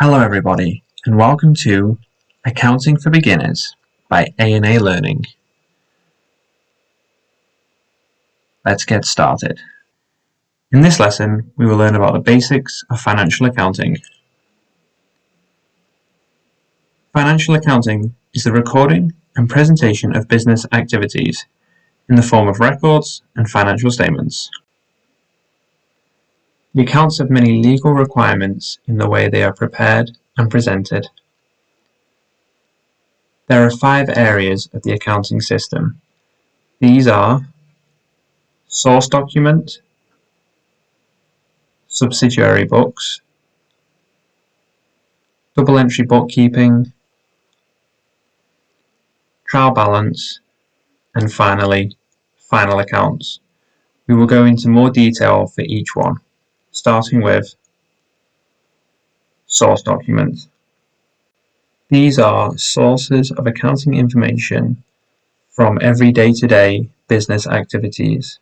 Hello everybody, and welcome to Accounting for Beginners by A&A Learning. Let's get started. In this lesson, we will learn about the basics of financial accounting. Financial accounting is the recording and presentation of business activities in the form of records and financial statements. The accounts have many legal requirements in the way they are prepared and presented. There are 5 areas of the accounting system. These are source document, subsidiary books, double entry bookkeeping, trial balance, and finally, final accounts. We will go into more detail for each one, starting with source documents. These are sources of accounting information from every day-to-day business activities.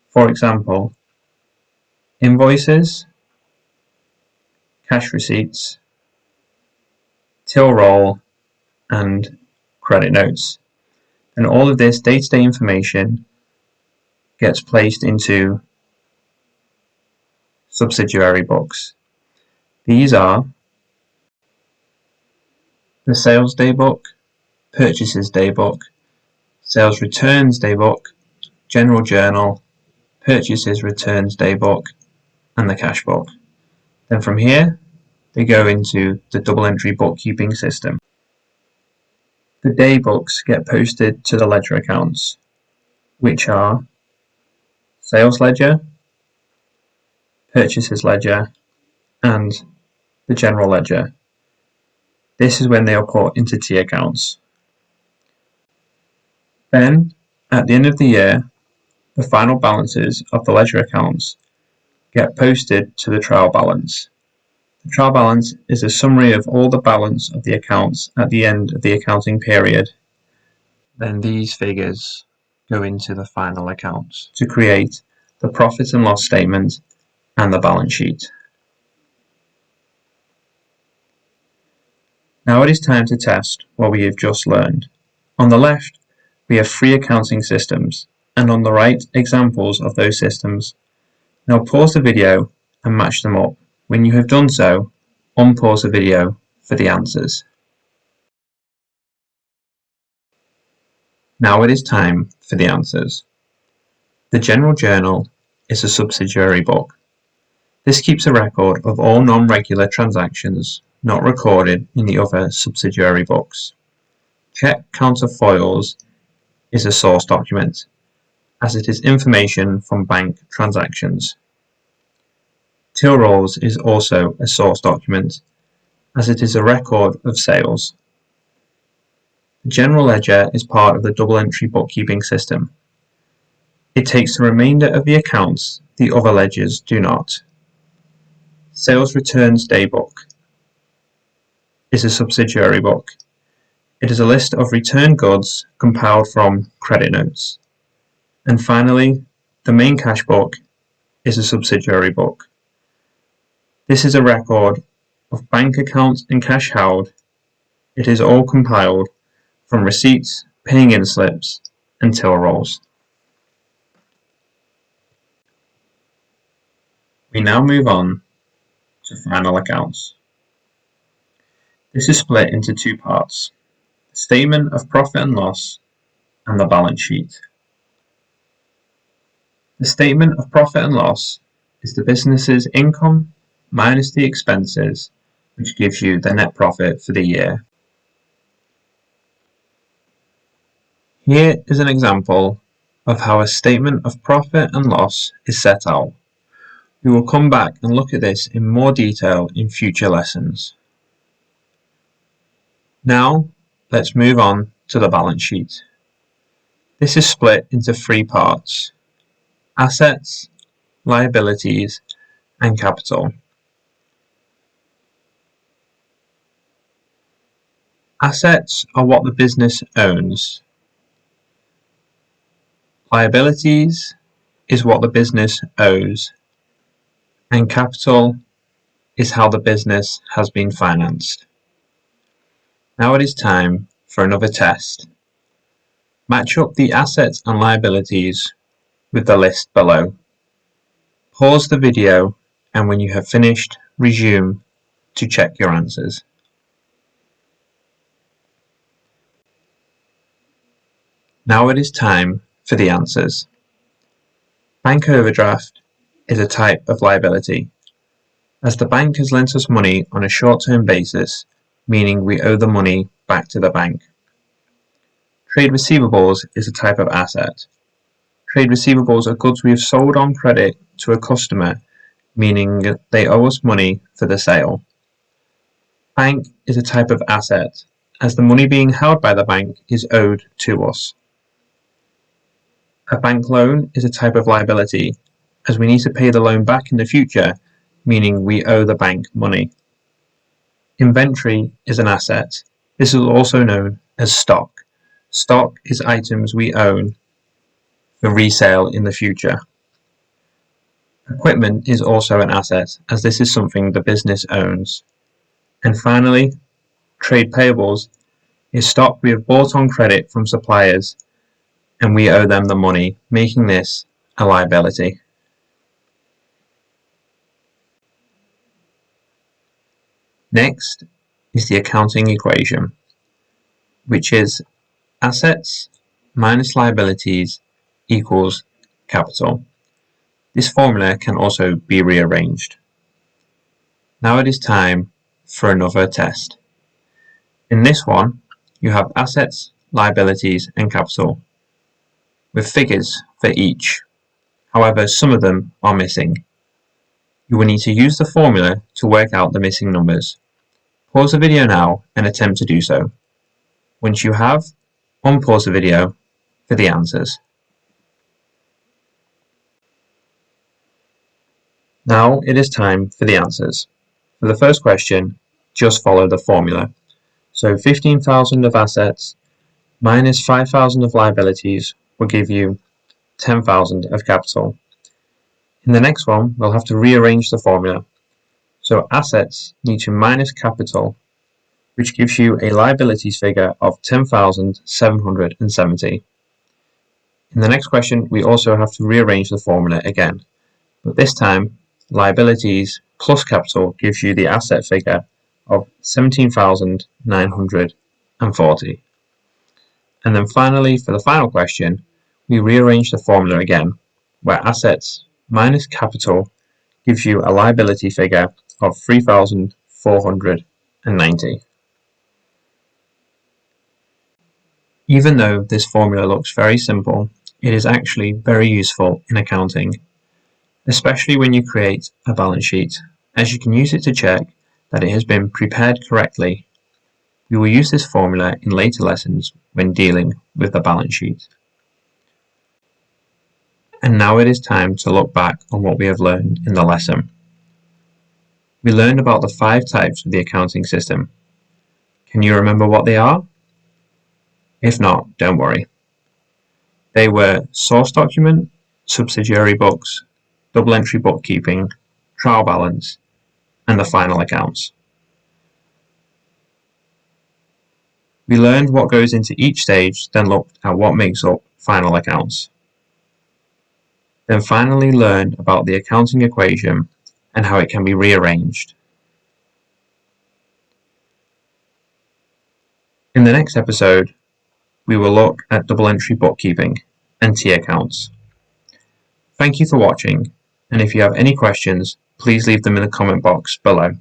For example, invoices, cash receipts, till roll, and credit notes. And all of this day-to-day information gets placed into subsidiary books. These are the sales day book, purchases day book, sales returns day book, general journal, purchases returns day book, and the cash book. Then from here, they go into the double entry bookkeeping system. The day books get posted to the ledger accounts, which are sales ledger, purchases ledger, and the general ledger. This is when they are put into T accounts. Then, at the end of the year, the final balances of the ledger accounts get posted to the trial balance. The trial balance is a summary of all the balance of the accounts at the end of the accounting period. Then these figures go into the final accounts to create the profit and loss statement and the balance sheet. Now it is time to test what we have just learned. On the left, we have 3 accounting systems, and on the right, examples of those systems. Now pause the video and match them up. When you have done so, unpause the video for the answers. Now it is time for the answers. The general journal is a subsidiary book. This keeps a record of all non-regular transactions not recorded in the other subsidiary books. Check counterfoils is a source document, as it is information from bank transactions. Till rolls is also a source document, as it is a record of sales. The general ledger is part of the double entry bookkeeping system. It takes the remainder of the accounts, the other ledgers do not. Sales returns day book is a subsidiary book. It is a list of returned goods compiled from credit notes. And finally, the main cash book is a subsidiary book. This is a record of bank accounts and cash held. It is all compiled from receipts, paying in slips, and till rolls. We now move on to final accounts. This is split into 2 parts, the statement of profit and loss and the balance sheet. The statement of profit and loss is the business's income minus the expenses, which gives you the net profit for the year. Here is an example of how a statement of profit and loss is set out. We will come back and look at this in more detail in future lessons. Now, let's move on to the balance sheet. This is split into 3 parts: assets, liabilities, and capital. Assets are what the business owns. Liabilities is what the business owes. And capital is how the business has been financed. Now it is time for another test. Match up the assets and liabilities with the list below. Pause the video, and when you have finished, resume to check your answers. Now it is time for the answers. Bank overdraft is a type of liability, as the bank has lent us money on a short-term basis, meaning we owe the money back to the bank. Trade receivables is a type of asset. Trade receivables are goods we have sold on credit to a customer, meaning they owe us money for the sale. Bank is a type of asset, as the money being held by the bank is owed to us. A bank loan is a type of liability, as we need to pay the loan back in the future, meaning we owe the bank money. Inventory is an asset. This is also known as stock. Stock is items we own for resale in the future. Equipment is also an asset, as this is something the business owns. And finally, trade payables is stock we have bought on credit from suppliers and we owe them the money, making this a liability. Next is the accounting equation, which is assets minus liabilities equals capital. This formula can also be rearranged. Now it is time for another test. In this one, you have assets, liabilities, and capital, with figures for each. However, some of them are missing. You will need to use the formula to work out the missing numbers. Pause the video now and attempt to do so. Once you have, unpause the video for the answers. Now it is time for the answers. For the first question, just follow the formula. So 15,000 of assets minus 5,000 of liabilities will give you 10,000 of capital. In the next one, we'll have to rearrange the formula. So assets need to minus capital, which gives you a liabilities figure of 10,770. In the next question, we also have to rearrange the formula again, but this time, liabilities plus capital gives you the asset figure of 17,940. And then finally, for the final question, we rearrange the formula again, where assets minus capital gives you a liability figure of 3,490. Even though this formula looks very simple, it is actually very useful in accounting, especially when you create a balance sheet, as you can use it to check that it has been prepared correctly. We will use this formula in later lessons when dealing with the balance sheet. And now it is time to look back on what we have learned in the lesson. We learned about the 5 types of the accounting system. Can you remember what they are? If not, don't worry. They were source document, subsidiary books, double entry bookkeeping, trial balance, and the final accounts. We learned what goes into each stage, then looked at what makes up final accounts. Then finally learned about the accounting equation and how it can be rearranged. In the next episode, we will look at double entry bookkeeping and T accounts. Thank you for watching, and if you have any questions, please leave them in the comment box below.